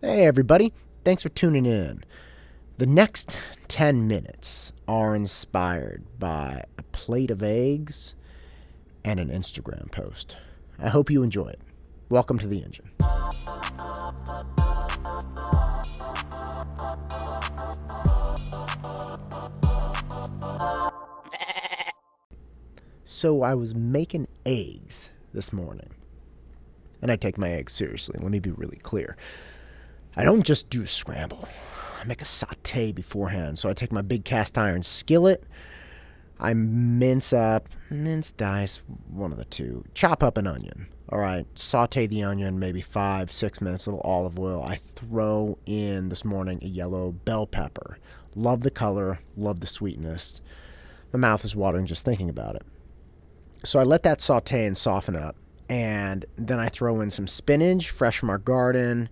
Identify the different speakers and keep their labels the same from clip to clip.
Speaker 1: Hey, everybody. Thanks for tuning in. The next 10 minutes are inspired by a plate of eggs and an Instagram post. I hope you enjoy it. Welcome to the engine. So I was making eggs this morning. And I take my eggs seriously. Let me be really clear. I don't just do scramble. I make a saute beforehand. So I take my big cast iron skillet. I dice, one of the two. Chop up an onion. All right, saute the onion, maybe 5-6 minutes, a little olive oil. I throw in this morning a yellow bell pepper. Love the color, love the sweetness. My mouth is watering just thinking about it. So I let that saute and soften up. And then I throw in some spinach, fresh from our garden.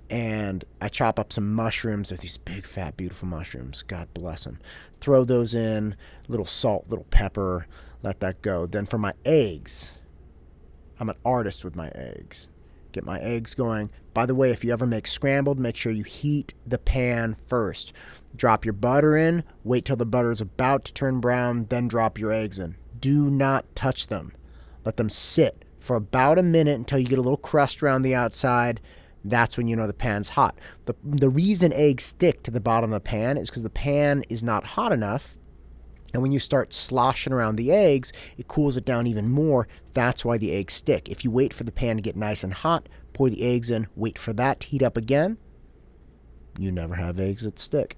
Speaker 1: And I chop up some mushrooms. They're these big, fat, beautiful mushrooms. God bless them. Throw those in, little salt, little pepper, let that go. Then for my eggs, I'm an artist with my eggs. Get my eggs going. By the way, if you ever make scrambled, make sure you heat the pan first. Drop your butter in, wait till the butter is about to turn brown, then drop your eggs in. Do not touch them. Let them sit for about a minute until you get a little crust around the outside. That's when you know the pan's hot. The reason eggs stick to the bottom of the pan is because the pan is not hot enough. And when you start sloshing around the eggs, it cools it down even more. That's why the eggs stick. If you wait for the pan to get nice and hot, pour the eggs in, wait for that to heat up again, you never have eggs that stick.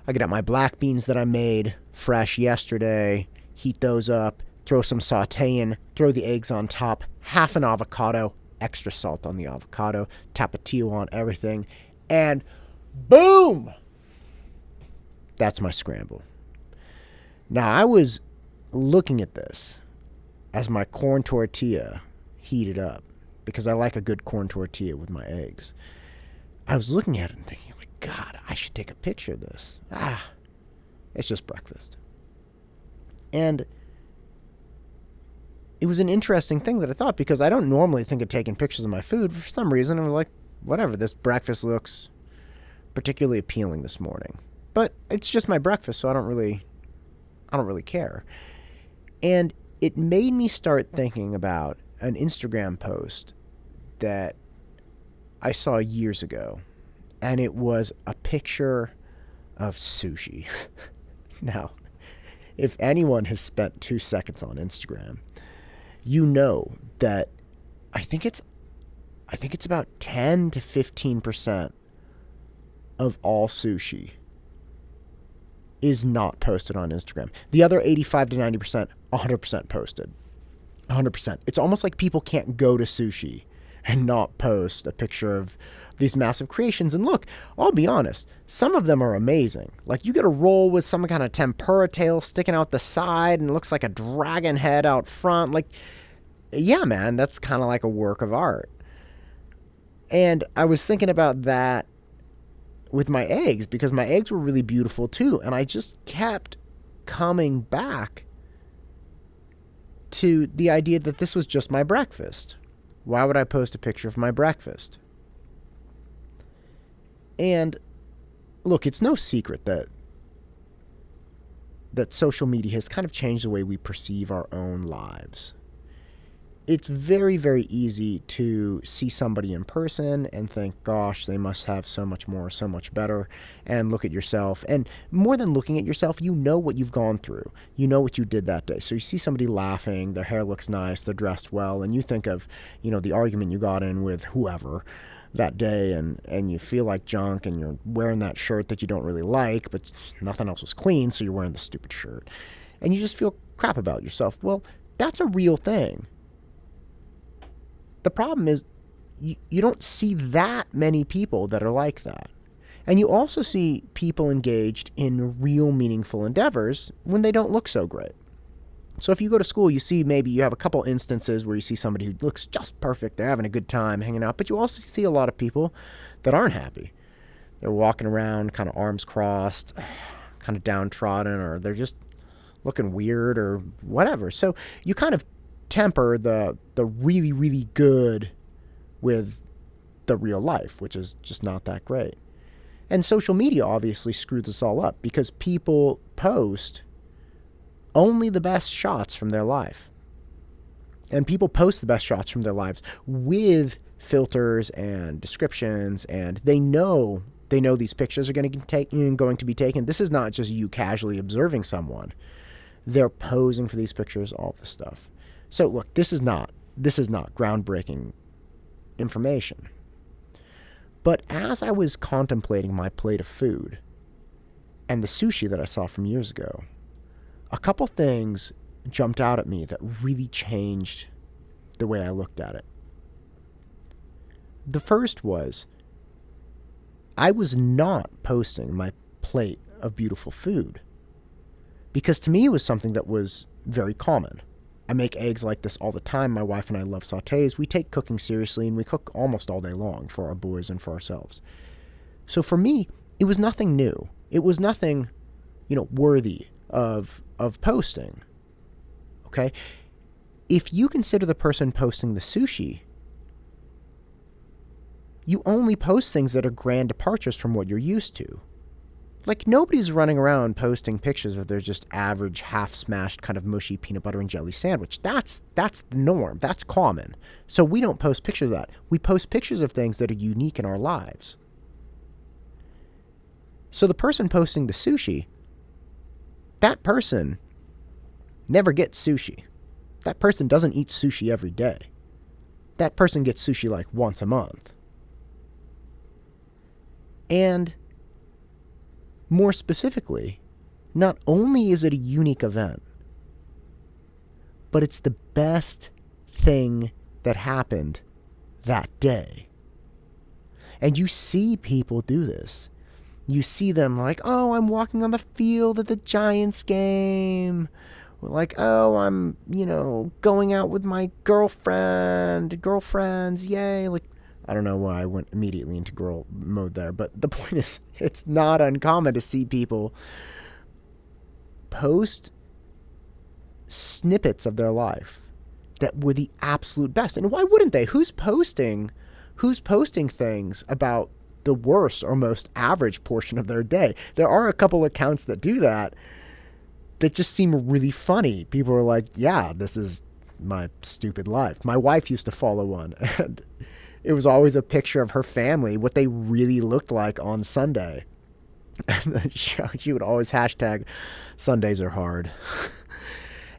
Speaker 1: I get out my black beans that I made fresh yesterday, heat those up, throw some saute in, throw the eggs on top, half an avocado, extra salt on the avocado, tapatio on everything, and boom! That's my scramble. Now, I was looking at this as my corn tortilla heated up because I like a good corn tortilla with my eggs. I was looking at it and thinking, like, God, I should take a picture of this. It's just breakfast. And it was an interesting thing that I thought because I don't normally think of taking pictures of my food. For some reason, I'm like, whatever, this breakfast looks particularly appealing this morning. But it's just my breakfast, so I don't really care. And it made me start thinking about an Instagram post that I saw years ago. And it was a picture of sushi. Now, if anyone has spent 2 seconds on Instagram, you know that I think it's about 10 to 15% of all sushi is not posted on Instagram. The other 85 to 90%, 100% posted. 100%. It's almost like people can't go to sushi and not post a picture of these massive creations. And look, I'll be honest, some of them are amazing. Like you get a roll with some kind of tempura tail sticking out the side and it looks like a dragon head out front. Like, yeah, man, that's kind of like a work of art. And I was thinking about that with my eggs because my eggs were really beautiful too. And I just kept coming back to the idea that this was just my breakfast. Why would I post a picture of my breakfast? And look, it's no secret that social media has kind of changed the way we perceive our own lives. It's very, very easy to see somebody in person and think, gosh, they must have so much more, so much better, and look at yourself. And more than looking at yourself, you know what you've gone through. You know what you did that day. So you see somebody laughing, their hair looks nice, they're dressed well, and you think of, the argument you got in with whoever that day, and you feel like junk, and you're wearing that shirt that you don't really like, but nothing else was clean, so you're wearing the stupid shirt. And you just feel crap about yourself. Well, that's a real thing. The problem is you don't see that many people that are like that. And you also see people engaged in real meaningful endeavors when they don't look so great. So if you go to school, you see maybe you have a couple instances where you see somebody who looks just perfect. They're having a good time hanging out. But you also see a lot of people that aren't happy. They're walking around kind of arms crossed, kind of downtrodden, or they're just looking weird or whatever. So you kind of temper the really, really good with the real life, which is just not that great. And social media obviously screwed this all up because people post only the best shots from their life. And people post the best shots from their lives with filters and descriptions, and they know these pictures are going to be taken. This is not just you casually observing someone. They're posing for these pictures, all this stuff. So look, this is not groundbreaking information. But as I was contemplating my plate of food and the sushi that I saw from years ago, a couple things jumped out at me that really changed the way I looked at it. The first was, I was not posting my plate of beautiful food because to me it was something that was very common. I make eggs like this all the time. My wife and I love sautés. We take cooking seriously, and we cook almost all day long for our boys and for ourselves. So for me, it was nothing new. It was nothing, worthy of posting. Okay? If you consider the person posting the sushi, you only post things that are grand departures from what you're used to. Like, nobody's running around posting pictures of their just average half-smashed kind of mushy peanut butter and jelly sandwich. That's the norm. That's common. So we don't post pictures of that. We post pictures of things that are unique in our lives. So the person posting the sushi, that person never gets sushi. That person doesn't eat sushi every day. That person gets sushi like once a month. And more specifically, not only is it a unique event, but it's the best thing that happened that day. And you see people do this. You see them like, oh, I'm walking on the field at the Giants game. Or like, oh, I'm, going out with my girlfriends, yay. Like, I don't know why I went immediately into girl mode there, but the point is, it's not uncommon to see people post snippets of their life that were the absolute best. And why wouldn't they? Who's posting things about the worst or most average portion of their day? There are a couple accounts that do that just seem really funny. People are like, yeah, this is my stupid life. My wife used to follow one, and it was always a picture of her family, what they really looked like on Sunday. And she would always hashtag, Sundays are hard.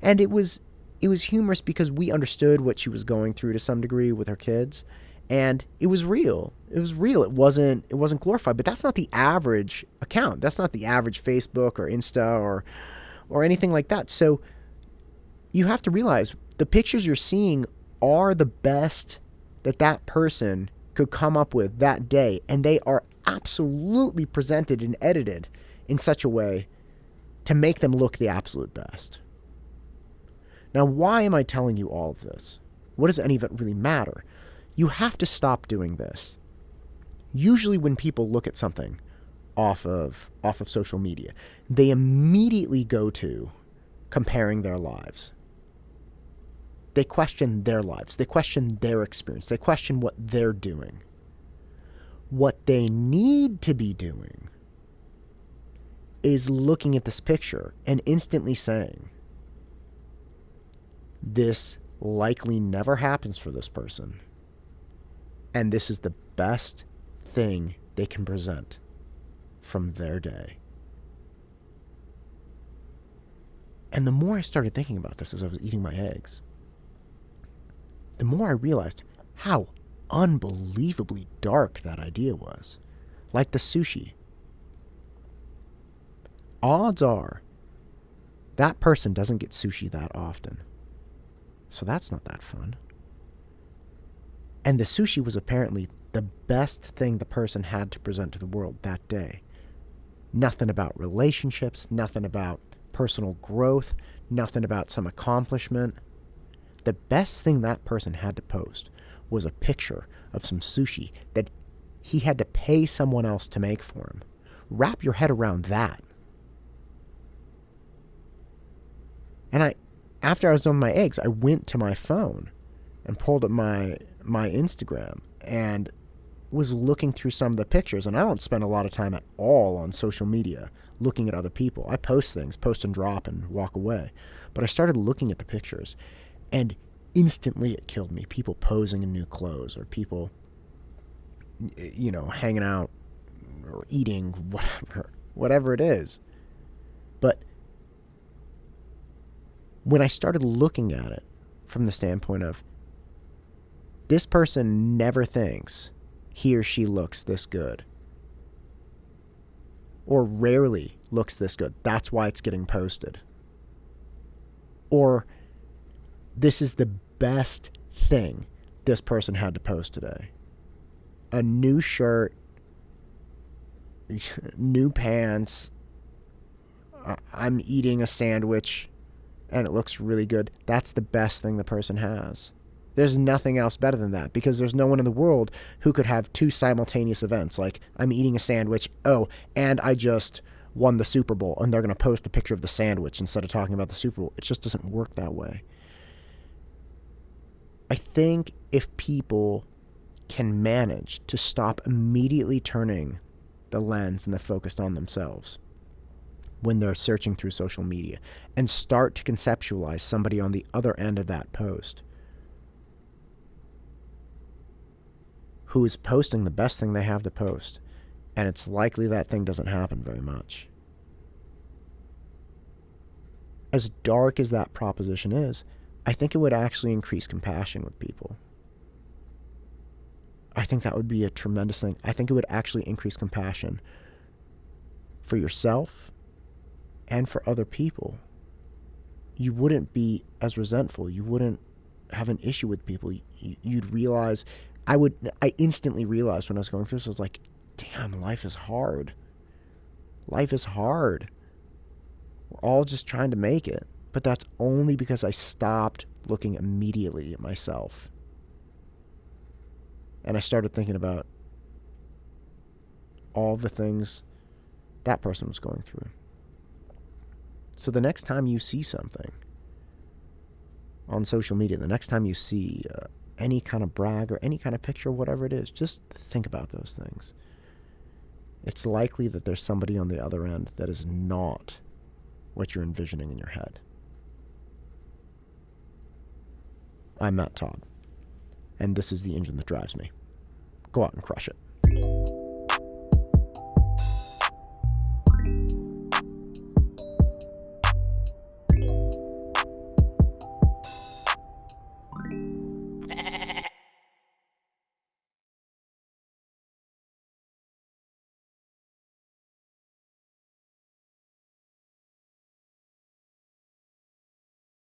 Speaker 1: And it was humorous because we understood what she was going through to some degree with her kids. And it was real. It was real. It wasn't glorified. But that's not the average account. That's not the average Facebook or Insta or anything like that. So you have to realize the pictures you're seeing are the best that person could come up with that day, and they are absolutely presented and edited in such a way to make them look the absolute best. Now, why am I telling you all of this? What does any of it really matter? You have to stop doing this. Usually when people look at something off of social media, they immediately go to comparing their lives. They question their lives. They question their experience. They question what they're doing. What they need to be doing is looking at this picture and instantly saying, this likely never happens for this person, and this is the best thing they can present from their day. And the more I started thinking about this as I was eating my eggs, the more I realized how unbelievably dark that idea was. Like the sushi. Odds are that person doesn't get sushi that often. So that's not that fun. And the sushi was apparently the best thing the person had to present to the world that day. Nothing about relationships, nothing about personal growth, nothing about some accomplishment. The best thing that person had to post was a picture of some sushi that he had to pay someone else to make for him. Wrap your head around that. And after I was done with my eggs, I went to my phone and pulled up my Instagram, and was looking through some of the pictures, and I don't spend a lot of time at all on social media looking at other people. I post things, post and drop, and walk away. But I started looking at the pictures, and instantly it killed me. People posing in new clothes, or people, hanging out or eating, whatever it is. But when I started looking at it from the standpoint of, this person never thinks he or she looks this good, or rarely looks this good. That's why it's getting posted. Or this is the best thing this person had to post today. A new shirt, new pants, I'm eating a sandwich and it looks really good. That's the best thing the person has. There's nothing else better than that, because there's no one in the world who could have two simultaneous events. Like, I'm eating a sandwich, and I just won the Super Bowl, and they're going to post a picture of the sandwich instead of talking about the Super Bowl. It just doesn't work that way. I think if people can manage to stop immediately turning the lens and the focus on themselves when they're searching through social media, and start to conceptualize somebody on the other end of that post who is posting the best thing they have to post, and it's likely that thing doesn't happen very much. As dark as that proposition is, I think it would actually increase compassion with people. I think that would be a tremendous thing. I think it would actually increase compassion for yourself and for other people. You wouldn't be as resentful. You wouldn't have an issue with people. You'd realize, I instantly realized when I was going through this, I was like, damn, life is hard. Life is hard. We're all just trying to make it. But that's only because I stopped looking immediately at myself. And I started thinking about all the things that person was going through. So the next time you see something on social media, the next time you see any kind of brag or any kind of picture, whatever it is, just think about those things. It's likely that there's somebody on the other end that is not what you're envisioning in your head. I'm Todd, and this is the engine that drives me. Go out and crush it.